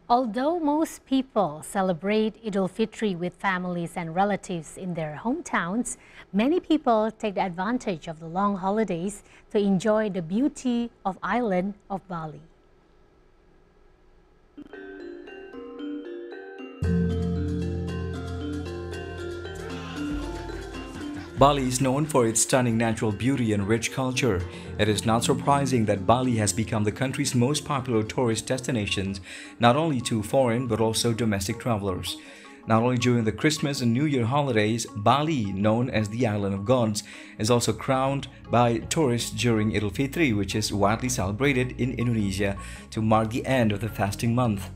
Although most people celebrate Idul Fitri with families and relatives in their hometowns, many people take advantage of the long holidays to enjoy the beauty of island of Bali. Bali is known for its stunning natural beauty and rich culture. It is not surprising that Bali has become the country's most popular tourist destination, not only to foreign but also domestic travelers. Not only during the Christmas and New Year holidays, Bali, known as the Island of Gods, is also crowned by tourists during Idul Fitri, which is widely celebrated in Indonesia to mark the end of the fasting month.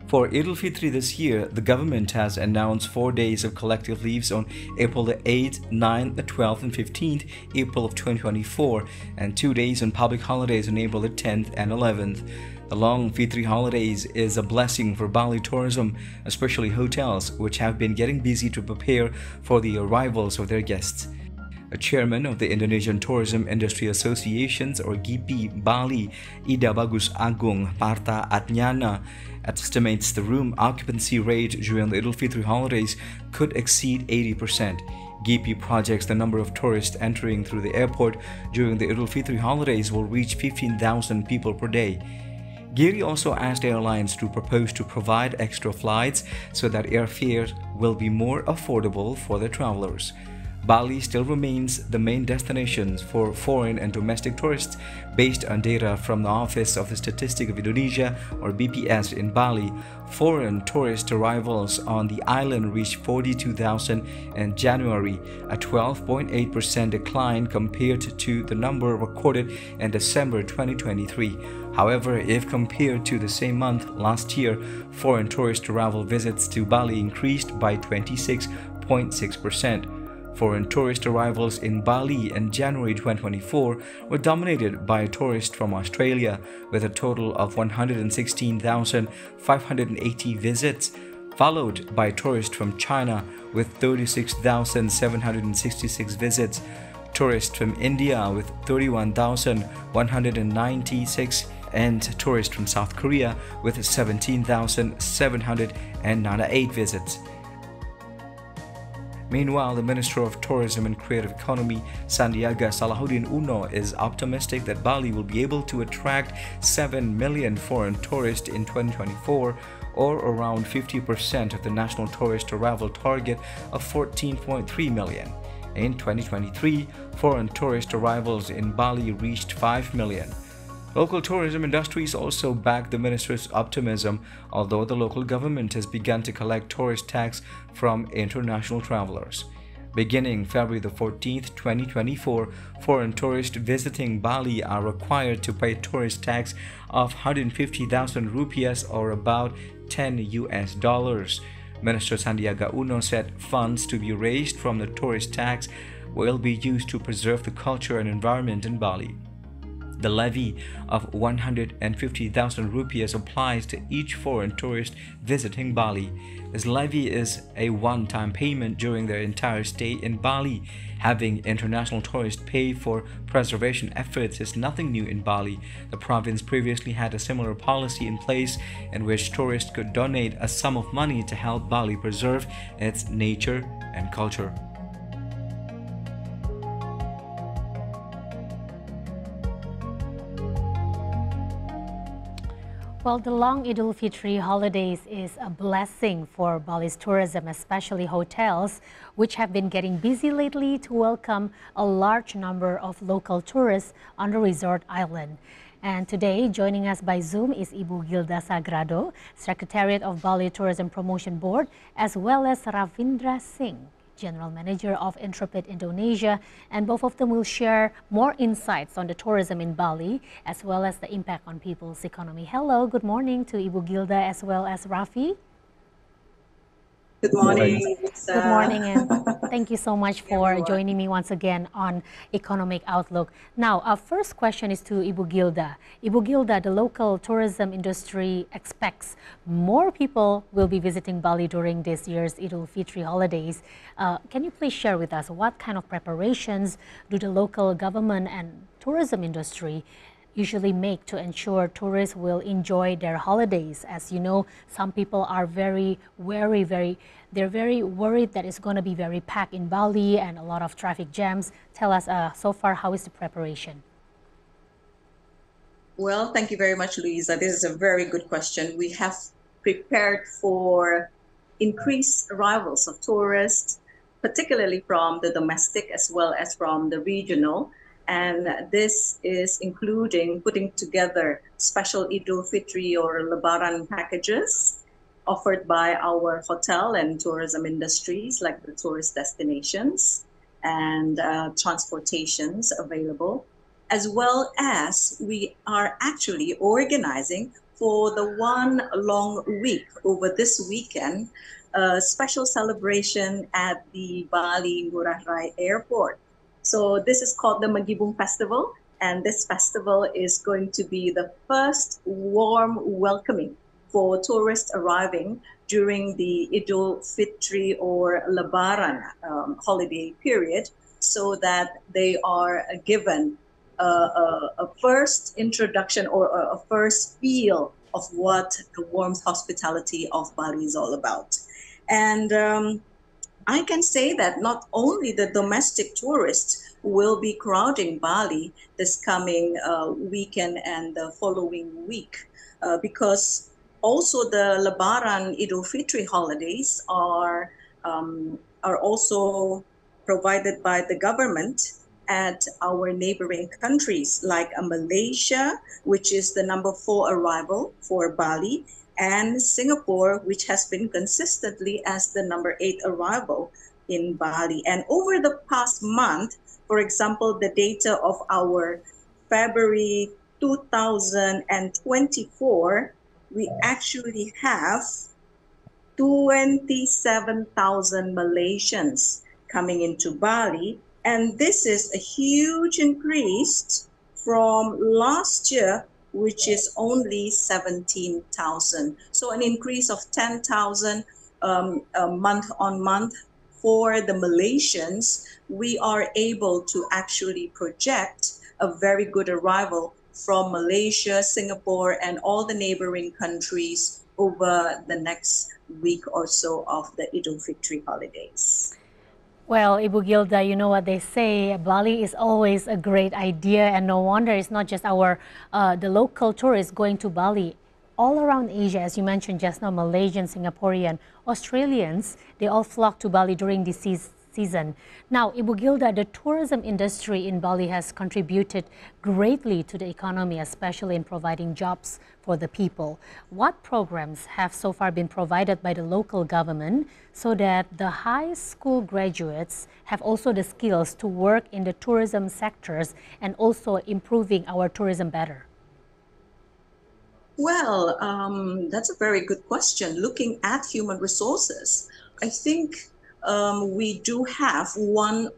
For Idul Fitri this year, the government has announced 4 days of collective leaves on April the 8th, 9th, 12th and 15th April of 2024 and 2 days on public holidays on April the 10th and 11th. The long Fitri holidays is a blessing for Bali tourism, especially hotels, which have been getting busy to prepare for the arrivals of their guests. A chairman of the Indonesian Tourism Industry Associations or GIPI Bali, Ida Bagus Agung Parta Atnyana, estimates the room occupancy rate during the Idul Fitri holidays could exceed 80%. GIPI projects the number of tourists entering through the airport during the Idul Fitri holidays will reach 15,000 people per day. Giri also asked airlines to propose to provide extra flights so that airfares will be more affordable for the travelers. Bali still remains the main destination for foreign and domestic tourists based on data from the Office of the Statistics of Indonesia or BPS in Bali. Foreign tourist arrivals on the island reached 42,000 in January, a 12.8% decline compared to the number recorded in December 2023. However, if compared to the same month last year, foreign tourist arrival visits to Bali increased by 26.6%. Foreign tourist arrivals in Bali in January 2024 were dominated by tourists from Australia, with a total of 116,580 visits, followed by tourists from China with 36,766 visits, tourists from India with 31,196, and tourists from South Korea with 17,798 visits. Meanwhile, the Minister of Tourism and Creative Economy, Sandiaga Salahuddin Uno, is optimistic that Bali will be able to attract 7 million foreign tourists in 2024, or around 50% of the national tourist arrival target of 14.3 million. In 2023, foreign tourist arrivals in Bali reached 5 million. Local tourism industries also back the minister's optimism, although the local government has begun to collect tourist tax from international travelers. Beginning February the 14th, 2024, foreign tourists visiting Bali are required to pay tourist tax of 150,000 rupiahs or about $10. Minister Sandiaga Uno said funds to be raised from the tourist tax will be used to preserve the culture and environment in Bali. The levy of 150,000 rupiahs applies to each foreign tourist visiting Bali. This levy is a one-time payment during their entire stay in Bali. Having international tourists pay for preservation efforts is nothing new in Bali. The province previously had a similar policy in place in which tourists could donate a sum of money to help Bali preserve its nature and culture. Well, the long Idul Fitri holidays is a blessing for Bali's tourism, especially hotels, which have been getting busy lately to welcome a large number of local tourists on the resort island. And today, joining us by Zoom is Ibu Gilda Sagrado, Secretariat of Bali Tourism Promotion Board, as well as Ravindra Singh, General Manager of Interpet Indonesia, and both of them will share more insights on the tourism in Bali as well as the impact on people's economy. Hello, good morning to Ibu Gilda as well as Rafi. Good morning. Good morning, and thank you so much for joining me once again on Economic Outlook. Now, our first question is to Ibu Gilda. Ibu Gilda, the local tourism industry expects more people will be visiting Bali during this year's Idul Fitri holidays. Can you please share with us what kind of preparations do the local government and tourism industry usually make to ensure tourists will enjoy their holidays? As you know, some people are very wary, they're very worried that it's going to be very packed in Bali and a lot of traffic jams. Tell us, so far, how is the preparation? Well, thank you very much, Luisa. This is a very good question. We have prepared for increased arrivals of tourists, particularly from the domestic as well as from the regional. And this is including putting together special Idul Fitri or Lebaran packages offered by our hotel and tourism industries, like the tourist destinations and transportations available, as well as we are actually organizing for the one long week over this weekend, a special celebration at the Bali Ngurah Rai Airport. So this is called the Magibung Festival, and this festival is going to be the first warm welcoming for tourists arriving during the Idul Fitri or Lebaran holiday period, so that they are given a first introduction or a first feel of what the warm hospitality of Bali is all about. And I can say that not only the domestic tourists will be crowding Bali this coming weekend and the following week, because also the Lebaran Idul Fitri holidays are also provided by the government at our neighboring countries like Malaysia, which is the number 4 arrival for Bali, and Singapore, which has been consistently as the number 8 arrival in Bali. And over the past month, for example, the data of our February 2024, we actually have 27,000 Malaysians coming into Bali. And this is a huge increase from last year, which is only 17,000. So an increase of 10,000 month on month. For the Malaysians, we are able to actually project a very good arrival from Malaysia, Singapore, and all the neighboring countries over the next week or so of the Idul Fitri holidays. Well, Ibu Gilda, you know what they say, Bali is always a great idea, and no wonder it's not just the local tourists going to Bali. All around Asia, as you mentioned just now, Malaysian, Singaporean, Australians, they all flock to Bali during this season. Now, Ibu Gilda, the tourism industry in Bali has contributed greatly to the economy, especially in providing jobs for the people. What programs have so far been provided by the local government so that the high school graduates have also the skills to work in the tourism sectors and also improving our tourism better? Well, that's a very good question. Looking at human resources, I think we do have the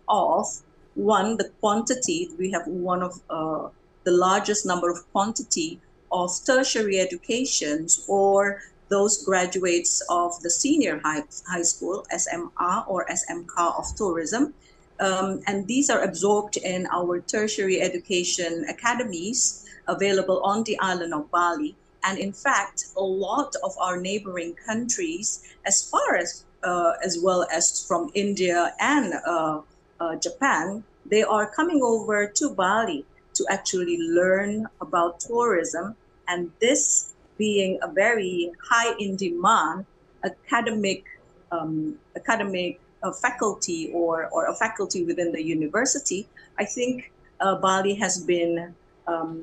quantity, we have one of the largest number of quantity of tertiary educations, or those graduates of the senior high school, SMR or SMK of tourism. And these are absorbed in our tertiary education academies available on the island of Bali. And in fact, a lot of our neighboring countries, as far as well as from India and Japan, they are coming over to Bali to actually learn about tourism. And this being a very high in demand academic faculty or a faculty within the university, I think Bali has been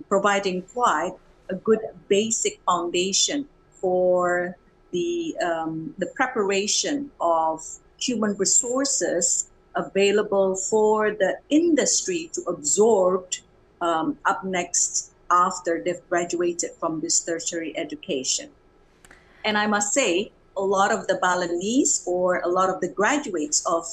providing quite a good basic foundation for the preparation of human resources available for the industry to absorb up next after they've graduated from this tertiary education. And I must say, a lot of the Balinese or a lot of the graduates of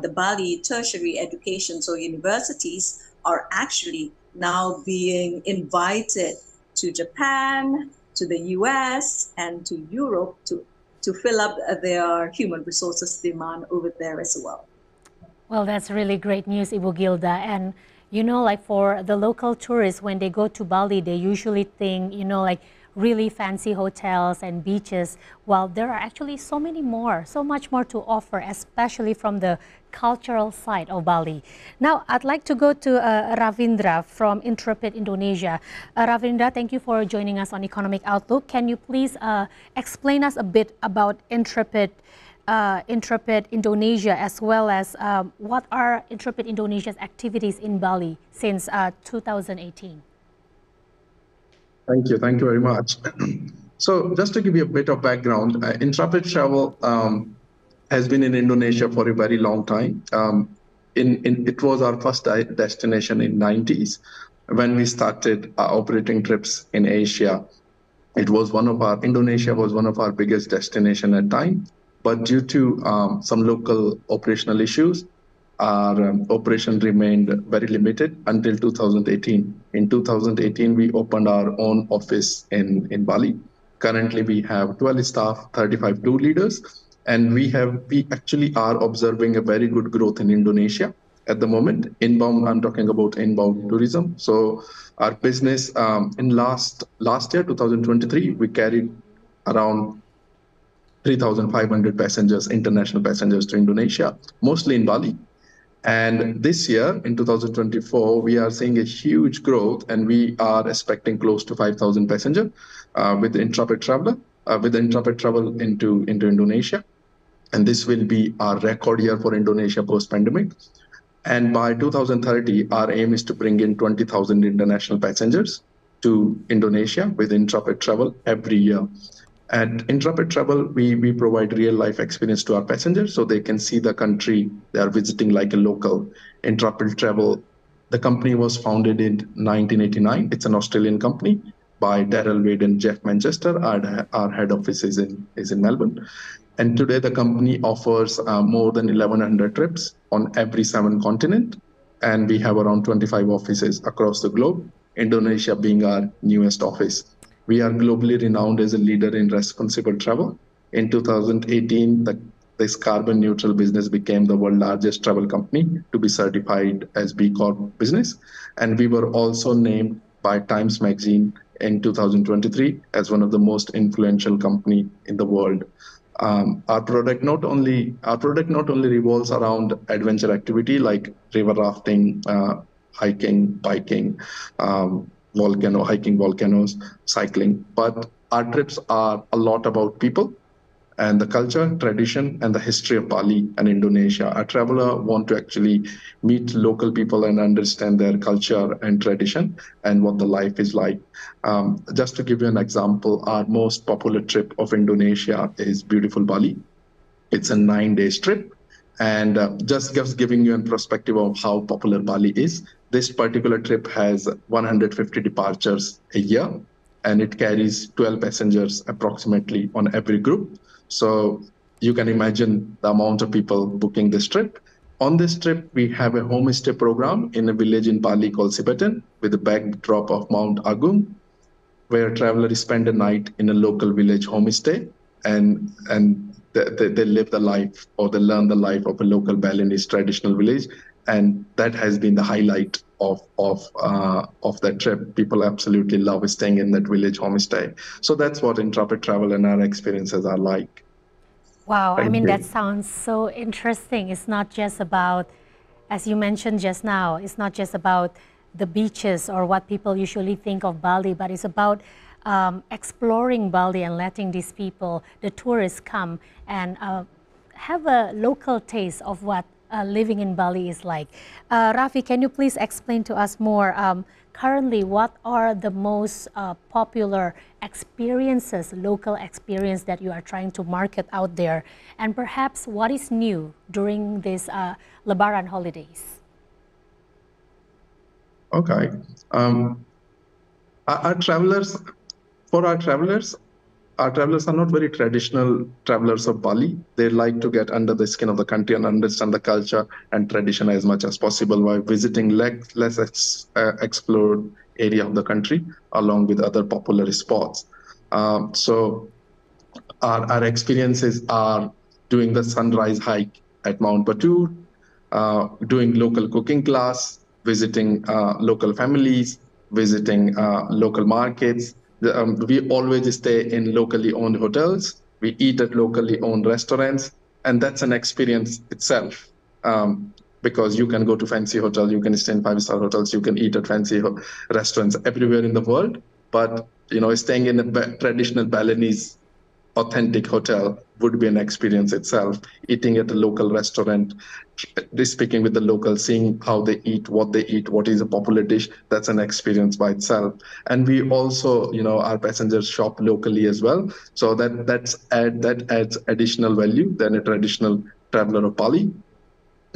the Bali tertiary education, so universities, are actually now being invited to Japan, to the US, and to Europe to fill up their human resources demand over there as well. Well, that's really great news, Ibu Gilda. And You know, like for the local tourists, when they go to Bali, they usually think, you know, like really fancy hotels and beaches, while there are actually so many more, so much more to offer, especially from the cultural side of Bali. Now, I'd like to go to Ravindra from Interpet Indonesia. Ravindra, thank you for joining us on Economic Outlook. Can you please explain us a bit about Interpet Indonesia, as well as what are Interpet Indonesia's activities in Bali since 2018? Thank you very much. So just to give you a bit of background, Intrepid Travel has been in Indonesia for a very long time. It was our first destination in 90s when we started operating trips in Asia. Indonesia was one of our biggest destination at time, but due to some local operational issues, our operation remained very limited until 2018. In 2018, we opened our own office in Bali. Currently, we have 12 staff, 35 tour leaders, and we actually are observing a very good growth in Indonesia at the moment. Inbound, I'm talking about inbound tourism. So our business in last year, 2023, we carried around 3,500 passengers, international passengers to Indonesia, mostly in Bali. And this year, in 2024, we are seeing a huge growth, and we are expecting close to 5,000 passengers with Intrepid Travel into Indonesia. And this will be our record year for Indonesia post-pandemic. And by 2030, our aim is to bring in 20,000 international passengers to Indonesia with Intrepid Travel every year. At Interpet Travel, we provide real-life experience to our passengers so they can see the country they are visiting like a local. Interpet Travel, the company was founded in 1989. It's an Australian company by Daryl Wade and Jeff Manchester. Our head office is in Melbourne. And today the company offers more than 1,100 trips on every 7 continents. And we have around 25 offices across the globe, Indonesia being our newest office. We are globally renowned as a leader in responsible travel. In 2018, this carbon neutral business became the world's largest travel company to be certified as B Corp business. And we were also named by Times Magazine in 2023 as one of the most influential company in the world. Our product not only revolves around adventure activity like river rafting, hiking, biking, hiking volcanoes, cycling. But our trips are a lot about people and the culture, tradition, and the history of Bali and Indonesia. A traveler want to actually meet local people and understand their culture and tradition and what the life is like. Just to give you an example, our most popular trip of Indonesia is beautiful Bali. It's a 9-day trip. And just giving you a perspective of how popular Bali is, this particular trip has 150 departures a year, and it carries 12 passengers approximately on every group. So you can imagine the amount of people booking this trip. On this trip, we have a homestay program in a village in Bali called Sibatan with a backdrop of Mount Agung, where travelers spend a night in a local village homestay and they live the life or they learn the life of a local Balinese traditional village. And that has been the highlight of that trip. People absolutely love staying in that village homestay. So that's what Intrepid Travel and our experiences are like. Wow, I mean, that sounds so interesting. It's not just about, as you mentioned just now, it's not just about the beaches or what people usually think of Bali, but it's about exploring Bali and letting these people, the tourists, come and have a local taste of what living in Bali is like. Rafi, can you please explain to us more currently what are the most popular experiences, local experience that you are trying to market out there, and perhaps what is new during these Lebaran holidays? Okay. Our travelers are not very traditional travelers of Bali. They like to get under the skin of the country and understand the culture and tradition as much as possible by visiting less explored area of the country along with other popular spots. So our experiences are doing the sunrise hike at Mount Batur, doing local cooking class, visiting local families, visiting local markets. We always stay in locally owned hotels. We eat at locally owned restaurants, and that's an experience itself. Because you can go to fancy hotels, you can stay in five-star hotels, you can eat at fancy restaurants everywhere in the world. But staying in a traditional Balinese authentic hotel would be an experience itself. Eating at a local restaurant, speaking with the locals, seeing how they eat, what is a popular dish, that's an experience by itself. And we also, our passengers shop locally as well. So that adds additional value than a traditional traveler of Bali.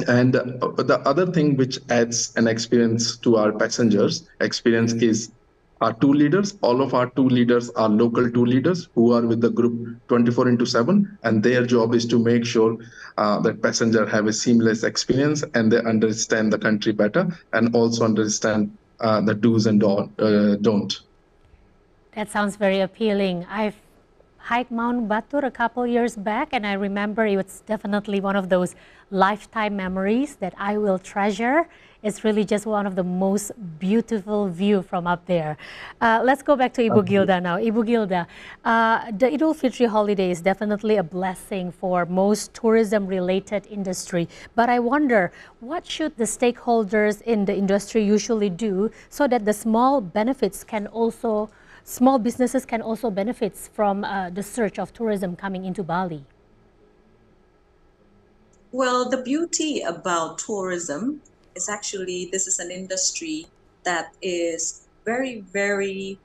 And the other thing which adds an experience to our passengers experience is our tour leaders. All of our tour leaders are local tour leaders who are with the group 24 into 7, and their job is to make sure that passengers have a seamless experience and they understand the country better and also understand the do's and don't. That sounds very appealing. I've hiked Mount Batur a couple years back, and I remember it was definitely one of those lifetime memories that I will treasure. It's really just one of the most beautiful view from up there. Let's go back to Ibu Gilda now. Ibu Gilda, the Idul Fitri holiday is definitely a blessing for most tourism-related industry. But I wonder, what should the stakeholders in the industry usually do so that the small businesses can also benefit from the surge of tourism coming into Bali? Well, the beauty about tourism is actually this is an industry that is very, very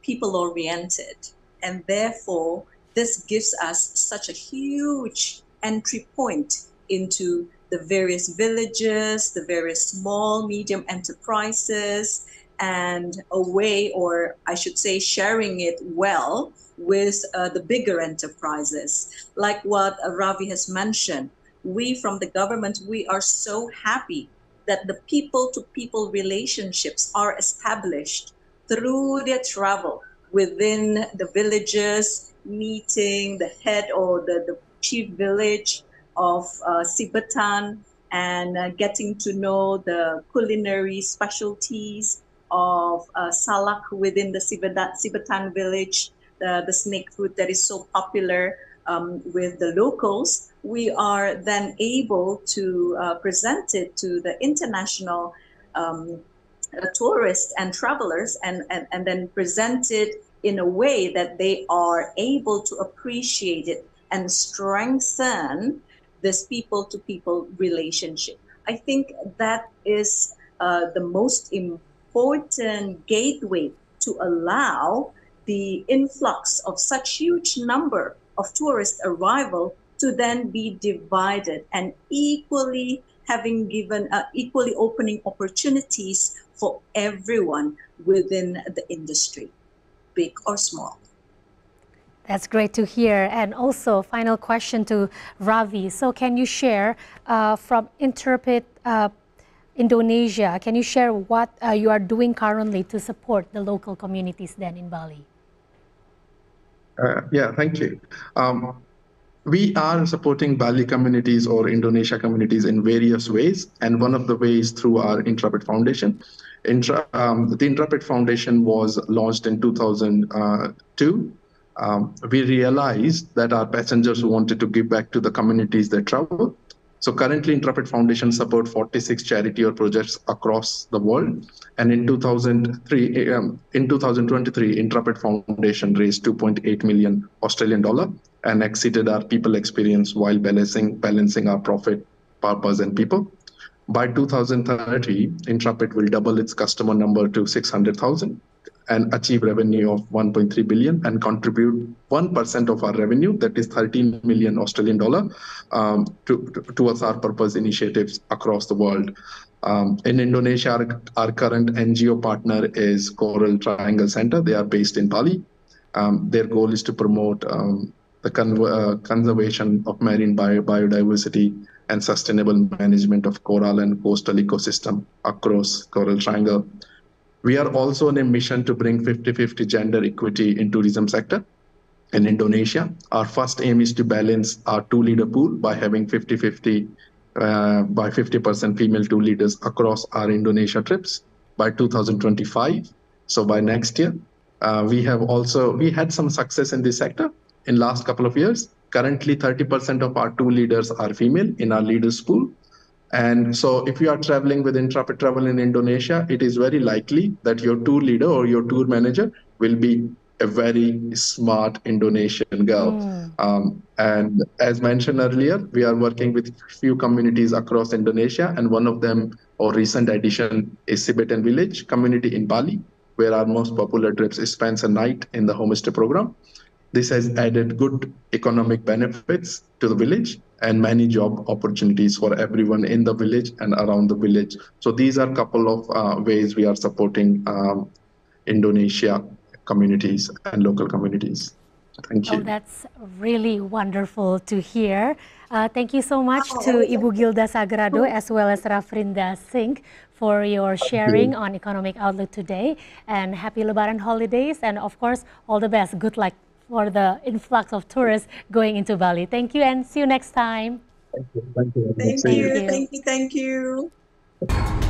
people-oriented. And therefore, this gives us such a huge entry point into the various villages, the various small, medium enterprises, and a way, or I should say, sharing it well with the bigger enterprises. Like what Ravi has mentioned, we from the government, we are so happy that the people-to-people relationships are established through their travel within the villages, meeting the head or the chief village of Sibatan and getting to know the culinary specialties of salak within the Sibatan village, the snake fruit that is so popular with the locals. We are then able to present it to the international tourists and travelers and then present it in a way that they are able to appreciate it and strengthen this people-to-people relationship. I think that is the most important gateway to allow the influx of such huge number of tourist arrival to then be divided and equally equally opening opportunities for everyone within the industry, big or small. That's great to hear. And also, final question to Ravi. So can you share from Interpet Indonesia, can you share what you are doing currently to support the local communities then in Bali? Yeah, thank you. We are supporting Bali communities or Indonesia communities in various ways, and one of the ways through our Interpet Foundation. The Interpet Foundation was launched in 2002. We realized that our passengers wanted to give back to the communities they travel. So currently, Interpet Foundation supports 46 charity or projects across the world. And in 2023, Interpet Foundation raised 2.8 million Australian dollar and exceeded our people experience while balancing our profit, purpose, and people. By 2030, Interpet will double its customer number to 600,000 and achieve revenue of 1.3 billion and contribute 1% of our revenue, that is 13 million Australian dollar, towards our purpose initiatives across the world. In Indonesia, our current NGO partner is Coral Triangle Center. They are based in Bali. Their goal is to promote the conservation of marine biodiversity and sustainable management of coral and coastal ecosystem across Coral Triangle. We are also on a mission to bring 50-50 gender equity in tourism sector. In Indonesia, our first aim is to balance our two leader pool by having 50-50 by 50% female tour leaders across our Indonesia trips by 2025. So by next year, we had some success in this sector in last couple of years. Currently, 30% of our tour leaders are female in our leaders pool. And so if you are traveling with Intrepid Travel in Indonesia, it is very likely that your tour leader or your tour manager will be a very smart Indonesian girl. And as mentioned earlier, we are working with few communities across Indonesia, and one of them, or recent addition, is Sibetan Village community in Bali, where our most popular trips spends a night in the homestay program. This has added good economic benefits to the village and many job opportunities for everyone in the village and around the village. So these are a couple of ways we are supporting Indonesia communities and local communities. Thank you. Oh, that's really wonderful to hear. Thank you so much to Ibu Gilda Sagrado as well as Ravindra Singh for your sharing on economic outlook today. And happy Lebaran holidays, and of course, all the best. Good luck for the influx of tourists going into Bali. Thank you, and see you next time. Thank you. Thank you. Thank you. Thank you. Thank you.